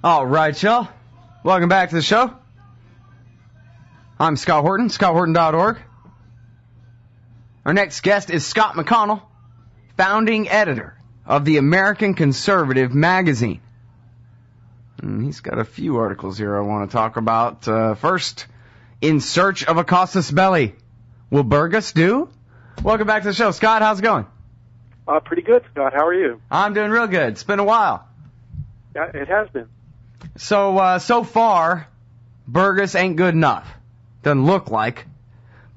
All right, y'all. Welcome back to the show. I'm Scott Horton, scotthorton.org. Our next guest is Scott McConnell, founding editor of the American Conservative magazine. And he's got a few articles here I want to talk about. First, In Search of a Casus Belli. Will Burgas do? Welcome back to the show. Scott, how's it going? Pretty good, Scott. How are you? I'm doing real good. It's been a while. Yeah, it has been. So far, Burgas ain't good enough. Doesn't look like.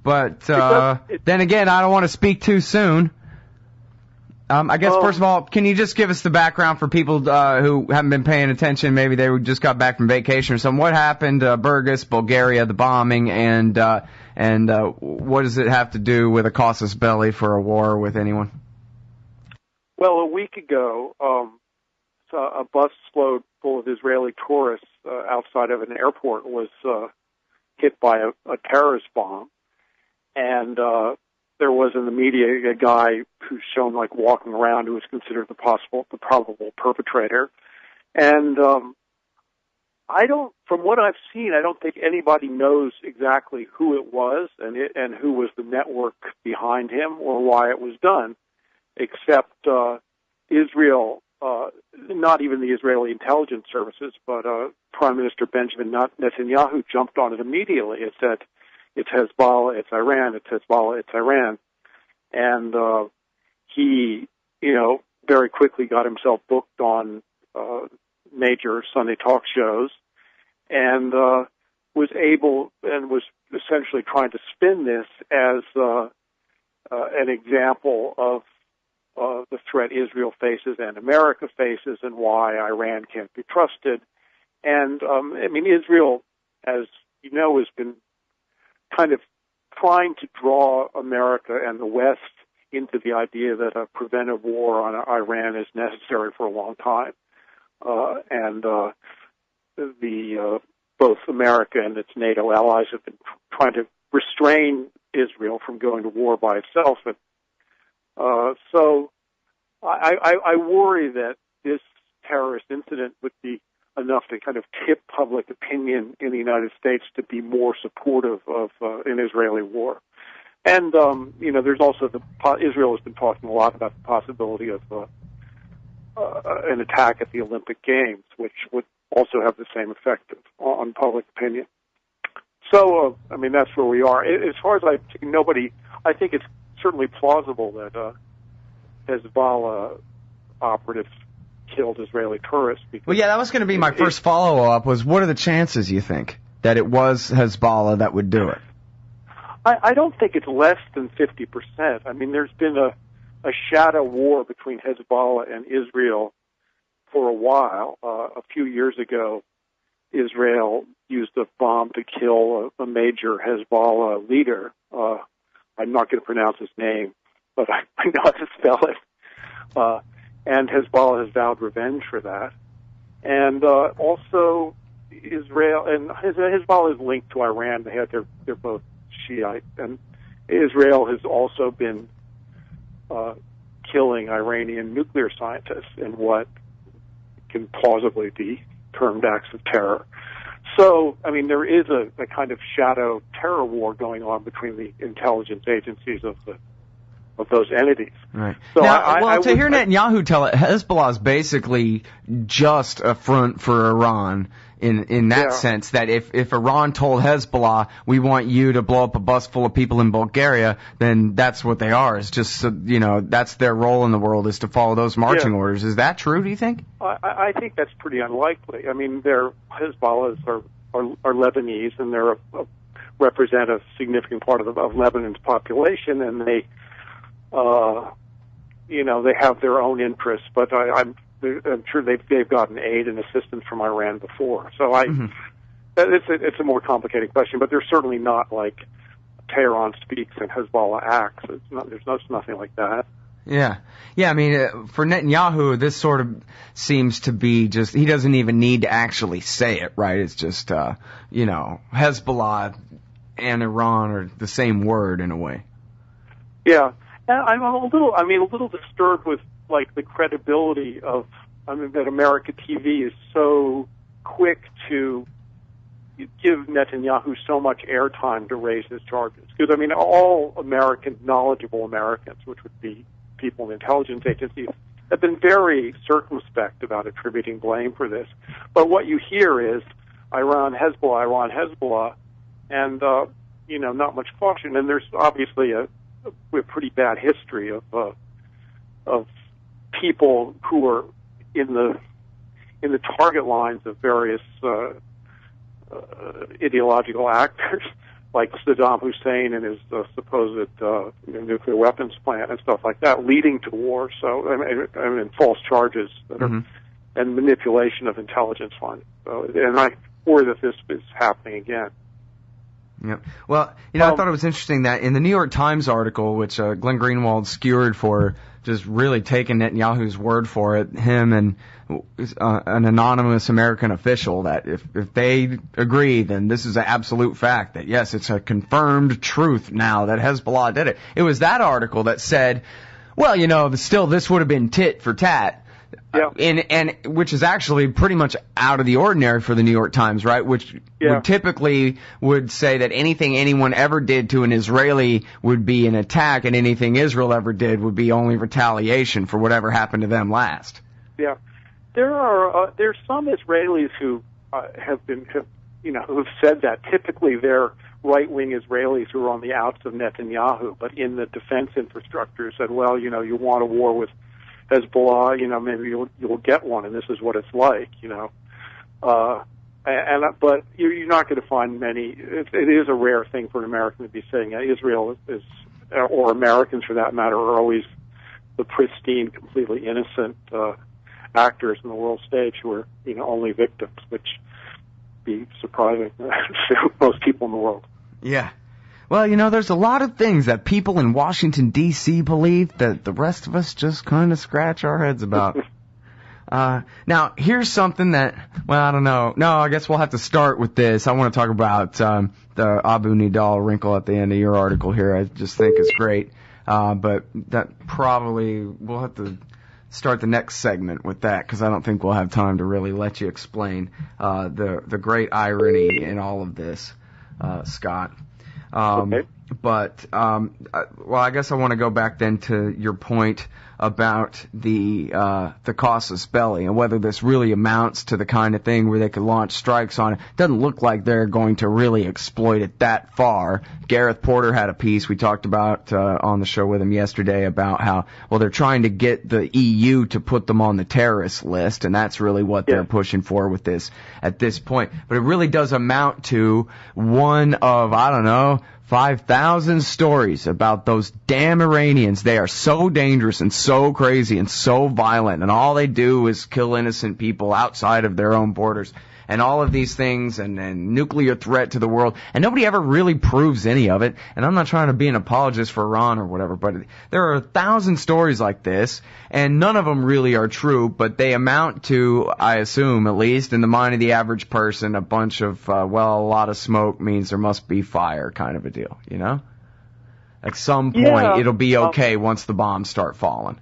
But then again, I don't want to speak too soon. I guess, first of all, can you just give us the background for people who haven't been paying attention? Maybe they just got back from vacation or something. What happened? Burgas, Bulgaria, the bombing, and what does it have to do with a casus belli for a war with anyone? Well, a week ago, a busload full of Israeli tourists outside of an airport was hit by a terrorist bomb. And there was in the media a guy who's shown like walking around who was considered the probable perpetrator. And from what I've seen, I don't think anybody knows exactly who it was and who was the network behind him or why it was done, except Israel. Not even the Israeli intelligence services, but Prime Minister Benjamin Netanyahu jumped on it immediately. It said, it's Hezbollah, it's Iran, it's Hezbollah, it's Iran. And he, very quickly got himself booked on major Sunday talk shows and was essentially trying to spin this as an example of the threat Israel faces and America faces and why Iran can't be trusted. And, Israel, as you know, has been kind of trying to draw America and the West into the idea that a preventive war on Iran is necessary for a long time. Both America and its NATO allies have been trying to restrain Israel from going to war by itself. And, so I worry that this terrorist incident would be enough to kind of tip public opinion in the United States to be more supportive of an Israeli war. And, there's also Israel has been talking a lot about the possibility of an attack at the Olympic Games, which would also have the same effect on public opinion. So, that's where we are. As far as I think it's certainly plausible that Hezbollah operatives killed Israeli tourists. Well, yeah, that was going to be my first follow-up, was what are the chances, you think, that it was Hezbollah that would do it? I don't think it's less than 50%. There's been a shadow war between Hezbollah and Israel for a while. A few years ago, Israel used a bomb to kill a major Hezbollah leader. I'm not going to pronounce his name, but I know how to spell it. And Hezbollah has vowed revenge for that. And also Israel and Hezbollah is linked to Iran. They're both Shiite, and Israel has also been killing Iranian nuclear scientists in what can plausibly be termed acts of terror. So, there is a kind of shadow terror war going on between the intelligence agencies of those entities. Right. So now, to hear Netanyahu tell it, Hezbollah is basically just a front for Iran in that sense, that if Iran told Hezbollah, we want you to blow up a bus full of people in Bulgaria, then that's what they are. It's just, that's their role in the world, is to follow those marching orders. Is that true, do you think? I think that's pretty unlikely. Hezbollahs are Lebanese, and they represent a significant part of Lebanon's population, and they have their own interests, but I'm sure they've gotten aid and assistance from Iran before. So it's a more complicated question, but they're certainly not like Tehran speaks and Hezbollah acts. There's nothing like that. Yeah. For Netanyahu, this sort of seems to be just, he doesn't even need to actually say it, right? It's just, Hezbollah and Iran are the same word in a way. Yeah. And I'm a little disturbed with, the credibility of, that American TV is so quick to give Netanyahu so much airtime to raise his charges. Because, I mean, all knowledgeable Americans, which would be people in intelligence agencies, have been very circumspect about attributing blame for this. But what you hear is Iran, Hezbollah, and, not much caution. And there's obviously a pretty bad history of people who are in the target lines of various ideological actors, like Saddam Hussein and his supposed nuclear weapons plant and stuff like that, leading to war. So, I mean false charges that are, and manipulation of intelligence findings. So, and I worry that this is happening again. Yeah. Well, I thought it was interesting that in the New York Times article, which Glenn Greenwald skewered for just really taking Netanyahu's word for it, him and an anonymous American official, that if they agree, then this is an absolute fact, that yes, it's a confirmed truth now that Hezbollah did it. It was that article that said, well, still this would have been tit for tat. Yeah. And which is actually pretty much out of the ordinary for the New York Times, right? Which would typically would say that anything anyone ever did to an Israeli would be an attack, and anything Israel ever did would be only retaliation for whatever happened to them last. Yeah, there's some Israelis who have said that. Typically, they're right-wing Israelis who are on the outs of Netanyahu, but in the defense infrastructure said, well, you want a war with Hezbollah, maybe you'll get one, and this is what it's like, but you're not going to find many. It is a rare thing for an American to be saying Israel is, or Americans for that matter, are always the pristine, completely innocent actors in the world stage who are, only victims, which be surprising to most people in the world. Yeah. Well, there's a lot of things that people in Washington, D.C. believe that the rest of us just kind of scratch our heads about. Now, here's something that, I don't know. No, I guess we'll have to start with this. I want to talk about the Abu Nidal wrinkle at the end of your article here. I just think it's great. But that probably, we'll have to start the next segment with that, because I don't think we'll have time to really let you explain the great irony in all of this, Scott. Okay. But, I guess I want to go back then to your point about the casus belli and whether this really amounts to the kind of thing where they could launch strikes on it. Doesn't look like they're going to really exploit it that far. Gareth Porter had a piece we talked about on the show with him yesterday about how, they're trying to get the EU to put them on the terrorist list, and that's really what they're pushing for with this at this point. But it really does amount to one of, 5,000 stories about those damn Iranians. They are so dangerous and so crazy and so violent, and all they do is kill innocent people outside of their own borders. And all of these things, and nuclear threat to the world, and nobody ever really proves any of it. And I'm not trying to be an apologist for Iran or whatever, but there are 1,000 stories like this, and none of them really are true, but they amount to, I assume, at least in the mind of the average person, a bunch of, a lot of smoke means there must be fire kind of a deal, At some point, it'll be okay once the bombs start falling.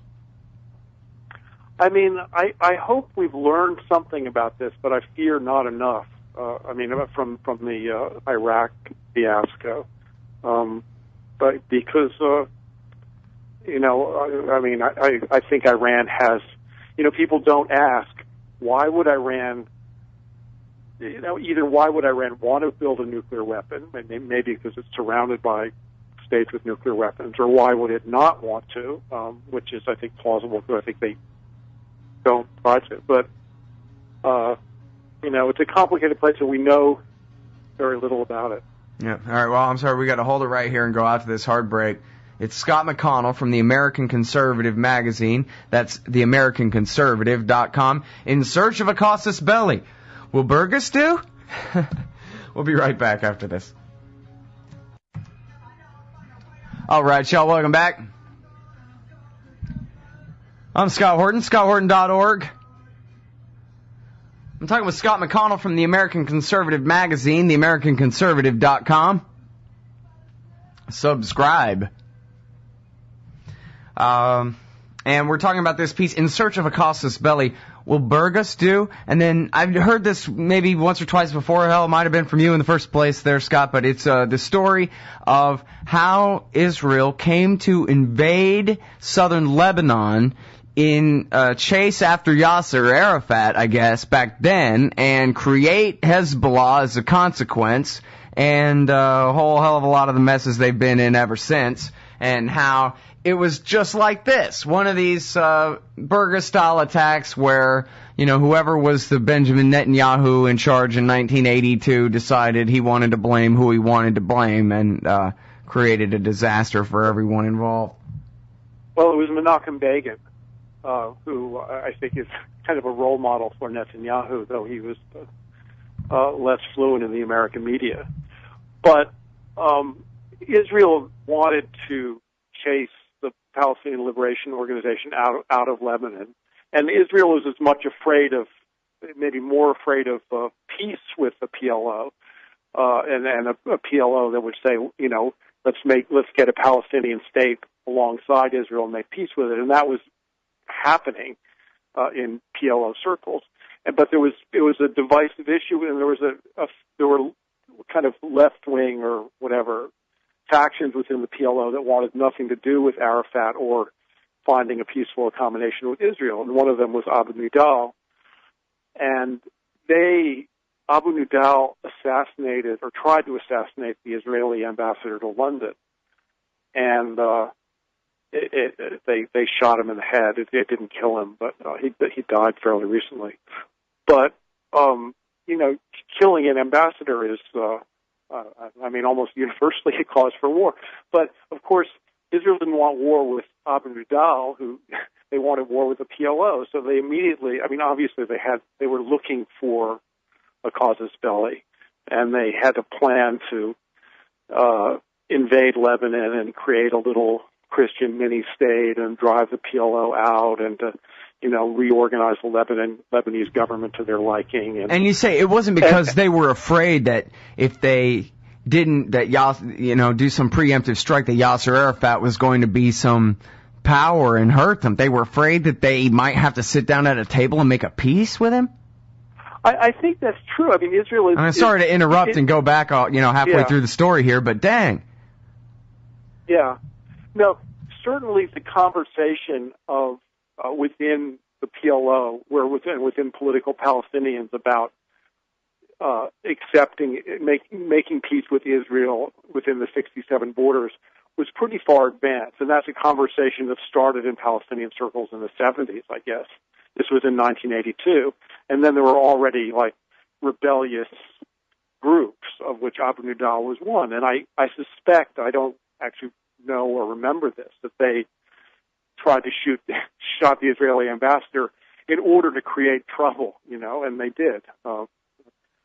I mean, I hope we've learned something about this, but I fear not enough. From the Iraq fiasco, but because I think Iran has. People don't ask why would Iran. Either why would Iran want to build a nuclear weapon? Maybe because it's surrounded by states with nuclear weapons, or why would it not want to? Which is, I think, plausible because I think they don't try to, but it's a complicated place, and we know very little about it. Yeah. All right. Well, I'm sorry, we got to hold it right here and go out to this hard break. It's Scott McConnell from the American Conservative magazine. That's theamericanconservative.com. In search of a casus belli. Will Burgas do? We'll be right back after this. All right, y'all. Welcome back. I'm Scott Horton, scotthorton.org. I'm talking with Scott McConnell from the American Conservative magazine, theamericanconservative.com. Subscribe. And we're talking about this piece, In Search of a Casus Belli. Will Burgas do? And then I've heard this maybe once or twice before. Hell, it might have been from you in the first place there, Scott. But it's the story of how Israel came to invade southern Lebanon in chase after Yasser Arafat, I guess, back then, and create Hezbollah as a consequence, and a whole hell of a lot of the messes they've been in ever since, and how it was just like this, one of these Burgas-style attacks where, you know, whoever was the Benjamin Netanyahu in charge in 1982 decided he wanted to blame who he wanted to blame, and created a disaster for everyone involved. Well, it was Menachem Begin, who I think is kind of a role model for Netanyahu, though he was less fluent in the American media. But Israel wanted to chase the Palestinian Liberation Organization out of Lebanon, and Israel was as much afraid of, maybe more afraid of peace with the PLO, and a PLO that would say, you know, let's get a Palestinian state alongside Israel and make peace with it, and that was happening in PLO circles. But it was a divisive issue, and there were kind of left wing or whatever factions within the PLO that wanted nothing to do with Arafat or finding a peaceful accommodation with Israel, and one of them was Abu Nidal. And Abu Nidal assassinated or tried to assassinate the Israeli ambassador to London, and they shot him in the head. It didn't kill him, but he died fairly recently. But you know, killing an ambassador is, almost universally a cause for war. But of course, Israel didn't want war with Abu Nidal, who they wanted war with the PLO. So they immediately, obviously they were looking for a casus belli, and they had a plan to invade Lebanon and create a little Christian mini-state and drive the PLO out and to, reorganize the Lebanese government to their liking. And you say it wasn't because they were afraid that if they didn't, do some preemptive strike, that Yasser Arafat was going to be some power and hurt them. They were afraid that they might have to sit down at a table and make a peace with him? I think that's true. Israel is... I'm sorry to interrupt and go back, halfway through the story here, but dang. Yeah. No, certainly the conversation of within the PLO, where within political Palestinians about making peace with Israel within the 67 borders was pretty far advanced, and that's a conversation that started in Palestinian circles in the 70s, I guess. This was in 1982, and then there were already rebellious groups, of which Abu Nidal was one, and I suspect, I don't actually know or remember this, that they tried to shot the Israeli ambassador in order to create trouble, and they did. All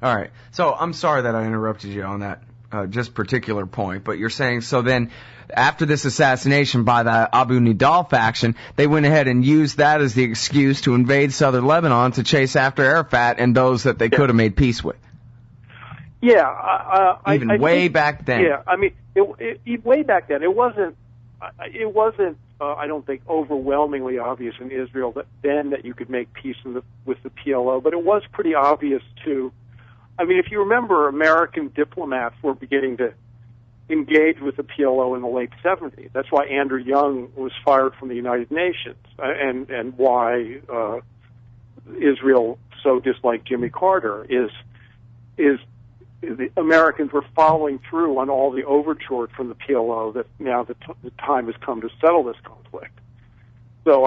right. So I'm sorry that I interrupted you on that just particular point, but you're saying, so then after this assassination by the Abu Nidal faction, they went ahead and used that as the excuse to invade southern Lebanon to chase after Arafat and those that they could have made peace with. Yeah. Way back then. Yeah, way back then, it wasn't, I don't think, overwhelmingly obvious in Israel that you could make peace with the PLO, but it was pretty obvious too. If you remember, American diplomats were beginning to engage with the PLO in the late 70s. That's why Andrew Young was fired from the United Nations, and why Israel so disliked Jimmy Carter is the Americans were following through on all the overtures from the PLO that now the time has come to settle this conflict. So,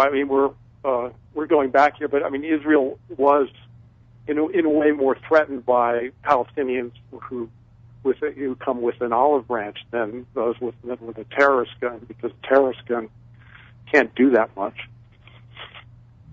we're going back here, but Israel was in a way more threatened by Palestinians who come with an olive branch than those with a terrorist gun, because a terrorist gun can't do that much.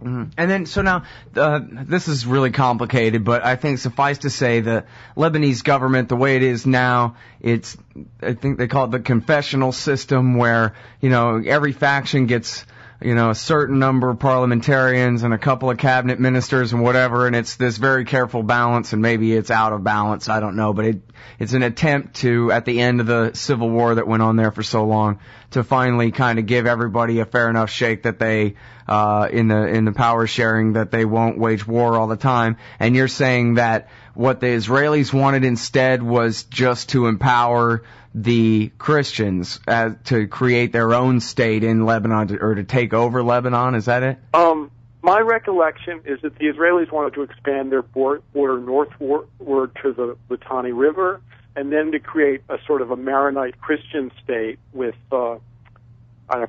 Mm-hmm. And then, so now, this is really complicated, but I think suffice to say the Lebanese government, the way it is now, I think they call it the confessional system, where, every faction gets a certain number of parliamentarians and a couple of cabinet ministers and whatever, and it's this very careful balance, and maybe it's out of balance, I don't know, but it's an attempt to, at the end of the civil war that went on there for so long, to finally kind of give everybody a fair enough shake that they, in the power sharing, that they won't wage war all the time. And you're saying that what the Israelis wanted instead was just to empower the Christians to create their own state in Lebanon, or to take over Lebanon. Is that it? My recollection is that the Israelis wanted to expand their border northward to the Litani River, and then to create a sort of a Maronite Christian state with, I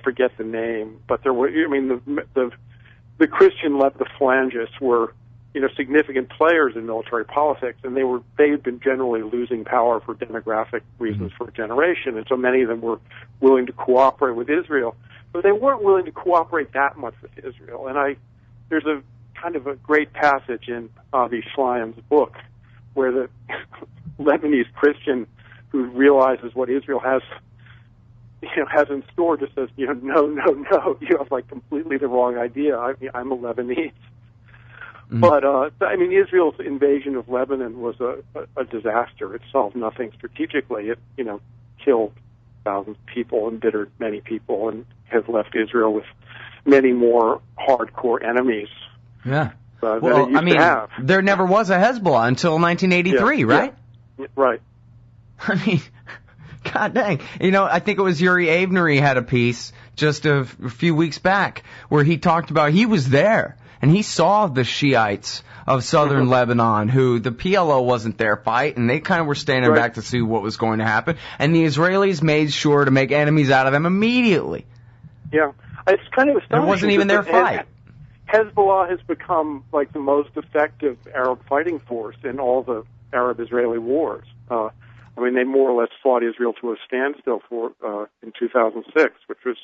forget the name, but there were, the Christian left, the phalangists were, significant players in military politics, and they had been generally losing power for demographic reasons for a generation, and so many of them were willing to cooperate with Israel, but they weren't willing to cooperate that much with Israel. And there's a kind of a great passage in Avi Shlaim's book where the Lebanese Christian who realizes what Israel has in store just says, no, you have like completely the wrong idea. I'm a Lebanese. Mm-hmm. But, Israel's invasion of Lebanon was a disaster. It solved nothing strategically. It, killed thousands of people, embittered many people, and has left Israel with many more hardcore enemies. Yeah. Than it used to have. There never was a Hezbollah until 1983, right? Yeah, right. God dang. I think it was Yuri Avenery had a piece just a few weeks back where he talked about he was there and he saw the Shiites of southern Lebanon who the PLO wasn't there fight, and they kind of were standing back to see what was going to happen. And the Israelis made sure to make enemies out of them immediately. Yeah. It's kind of astonishing. It wasn't even their fight. Hezbollah has become like the most effective Arab fighting force in all the Arab-Israeli wars. They more or less fought Israel to a standstill in 2006, which was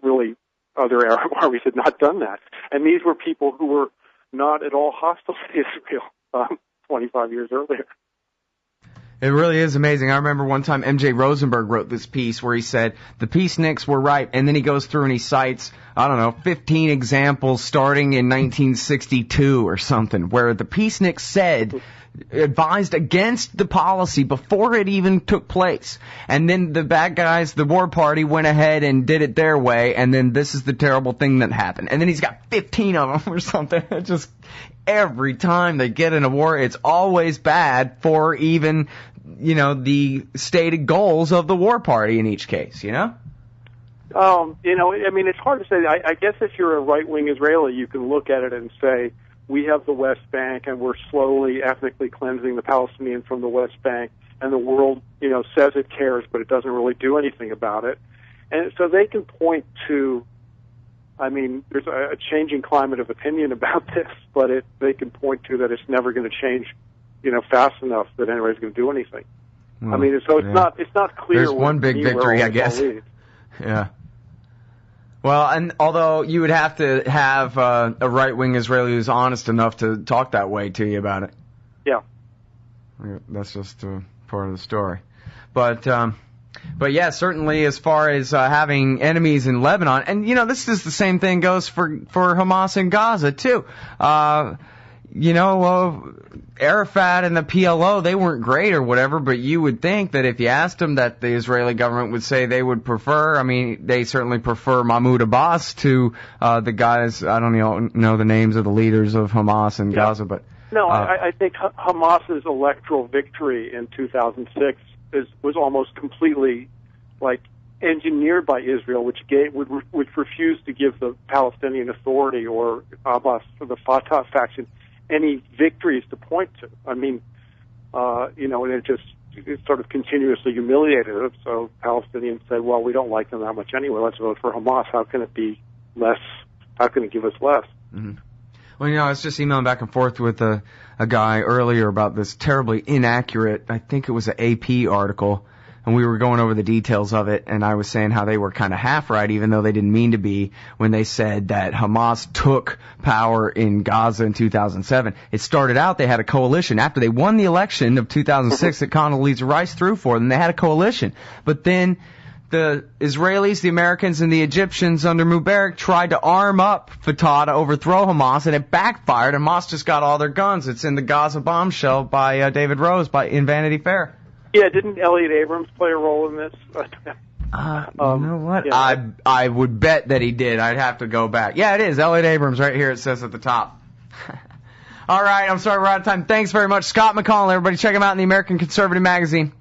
really other Arab armies had not done that. And these were people who were not at all hostile to Israel 25 years earlier. It really is amazing. I remember one time M.J. Rosenberg wrote this piece where he said the peaceniks were right, and then he goes through and he cites, 15 examples starting in 1962 or something, where the peaceniks advised against the policy before it even took place. And then the bad guys, the war party, went ahead and did it their way, and then this is the terrible thing that happened. And then he's got 15 of them or something. It just, every time they get in a war, it's always bad for even, the stated goals of the war party in each case, It's hard to say. I guess if you're a right-wing Israeli, you can look at it and say, we have the West Bank, and we're slowly ethnically cleansing the Palestinians from the West Bank, and the world, says it cares, but it doesn't really do anything about it. And so they can point to, there's a changing climate of opinion about this, but they can point to that it's never going to change, fast enough that anybody's going to do anything. Well, it's not clear. There's one big victory, I guess. Yeah. Well, and although you would have to have a right-wing Israeli who's honest enough to talk that way to you about it. Yeah. That's just part of the story. But yeah, certainly as far as having enemies in Lebanon, and this is the same thing goes for Hamas in Gaza too. Arafat and the PLO, they weren't great or whatever, but you would think that if you asked them that the Israeli government would say they would prefer, they certainly prefer Mahmoud Abbas to the guys, I don't know the names of the leaders of Hamas in Gaza, but... No, I think Hamas's electoral victory in 2006 was almost completely, engineered by Israel, which refused to give the Palestinian Authority or Abbas or the Fatah faction any victories to point to. And it sort of continuously humiliated them. So Palestinians said, well, we don't like them that much anyway. Let's vote for Hamas. How can it be less? How can it give us less? Mm-hmm. Well, I was just emailing back and forth with a guy earlier about this terribly inaccurate, I think it was an AP article, and we were going over the details of it, and I was saying how they were kind of half right, even though they didn't mean to be, when they said that Hamas took power in Gaza in 2007. It started out, they had a coalition. After they won the election of 2006 that Condoleezza Rice threw for them, they had a coalition. But then the Israelis, the Americans, and the Egyptians under Mubarak tried to arm up Fatah to overthrow Hamas, and it backfired, and Hamas just got all their guns. It's in the Gaza bombshell by David Rose in Vanity Fair. Yeah, didn't Elliot Abrams play a role in this? You know what? Yeah. I would bet that he did. I'd have to go back. Yeah, it is. Elliot Abrams right here, it says at the top. All right, I'm sorry we're out of time. Thanks very much. Scott McConnell, everybody. Check him out in the American Conservative Magazine.